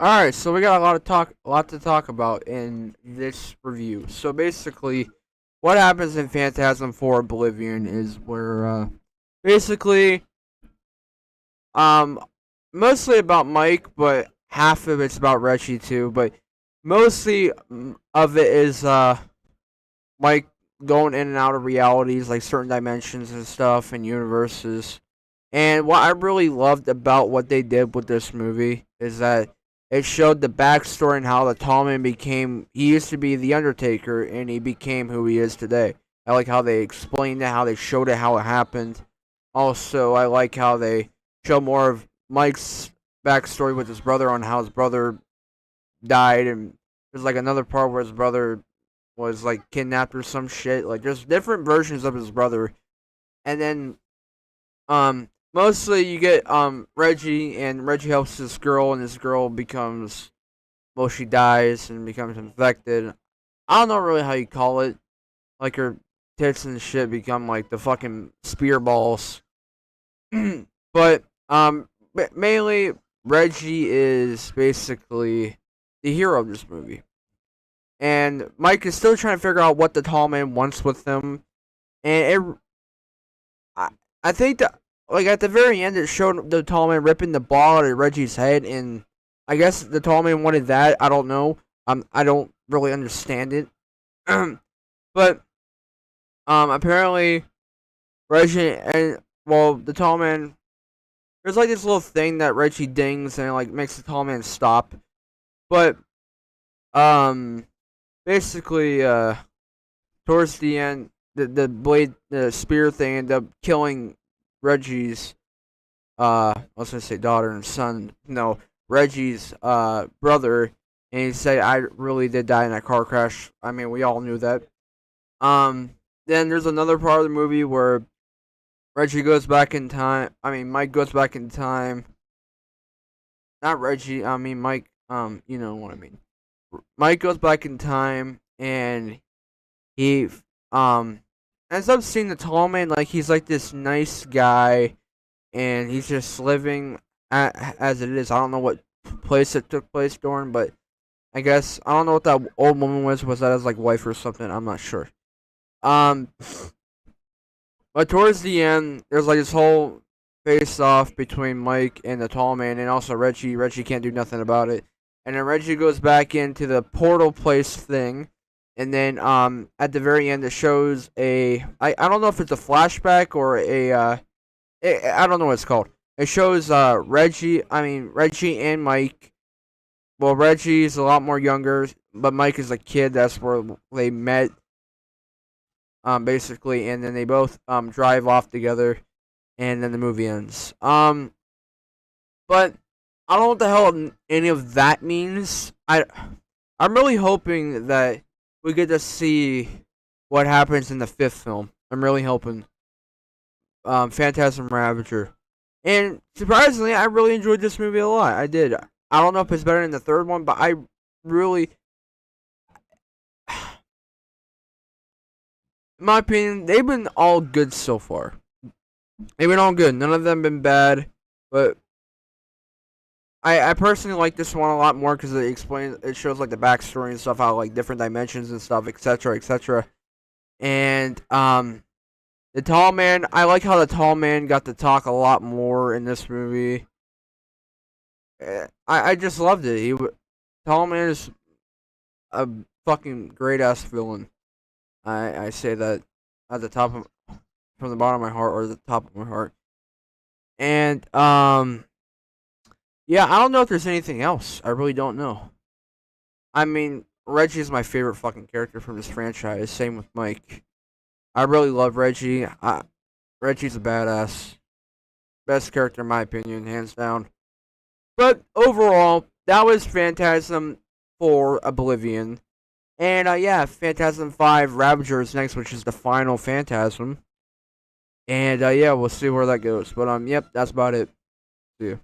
Alright, so we got a lot to talk about in this review. So basically, what happens in Phantasm IV Oblivion is where basically um mostly about Mike, but half of it's about Reggie too, but mostly of it is Mike going in and out of realities, like certain dimensions and stuff and universes. And what I really loved about what they did with this movie is that it showed the backstory and how the tall man became. He used to be the Undertaker, and he became who he is today. I like how they explained it, how they showed it, how it happened. Also, I like how they show more of Mike's backstory with his brother on how his brother died, and there's like another part where his brother was like kidnapped or some shit. Like there's different versions of his brother, and then mostly you get Reggie, and Reggie helps this girl, and this girl becomes, well, she dies and becomes infected. I don't know really how you call it. Like her tits and shit become like the fucking spear balls. But mainly Reggie is basically the hero of this movie, and Mike is still trying to figure out what the tall man wants with him. And I, I think that, like, at the very end, it showed the tall man ripping the ball out of Reggie's head, and I guess the tall man wanted that. I don't know. I don't really understand it. But apparently Reggie and, well, the tall man. There's like this little thing that Reggie dings and it, like, makes the tall man stop. But um basically towards the end, the blade, the spear thing ended up killing Reggie's I was gonna say daughter and son. No, Reggie's brother, and he said, I really did die in that car crash. I mean, we all knew that. Then there's another part of the movie where Reggie goes back in time. I mean, Mike goes back in time. Not Reggie. I mean Mike. You know what I mean. Mike goes back in time, and he ends up seeing the tall man, like he's like this nice guy, and he's just living as it is. I don't know what place it took place during, but I guess I don't know what that old woman was. Was that his like wife or something? I'm not sure. Um, but towards the end, there's like this whole face off between Mike and the tall man, and also Reggie. Reggie can't do nothing about it, and then Reggie goes back into the portal place thing, and then at the very end it shows I don't know if it's a flashback or a I don't know what it's called. It shows Reggie and Mike. Well, Reggie's a lot more younger, but Mike is a kid. That's where they met, basically, and then they both drive off together, and then the movie ends. But I don't know what the hell any of that means. I'm really hoping that we get to see what happens in the fifth film. I'm really hoping. Phantasm Ravager. And surprisingly, I really enjoyed this movie a lot. I did. I don't know if it's better than the third one, but I really, in my opinion, they've been all good so far. They've been all good. None of them been bad. But I personally like this one a lot more because it shows like the backstory and stuff, how like different dimensions and stuff, etc., etc. And the tall man, I like how the tall man got to talk a lot more in this movie. I just loved it. Tall man is a fucking great ass villain. I say that at the top of, from the bottom of my heart, or the top of my heart. And yeah, I don't know if there's anything else. I really don't know. I mean, Reggie is my favorite fucking character from this franchise. Same with Mike. I really love Reggie. Reggie's a badass. Best character in my opinion, hands down. But overall, that was Phantasm for Oblivion. And yeah, Phantasm 5 Ravager is next, which is the final Phantasm. And yeah, we'll see where that goes. But yep, that's about it. See ya.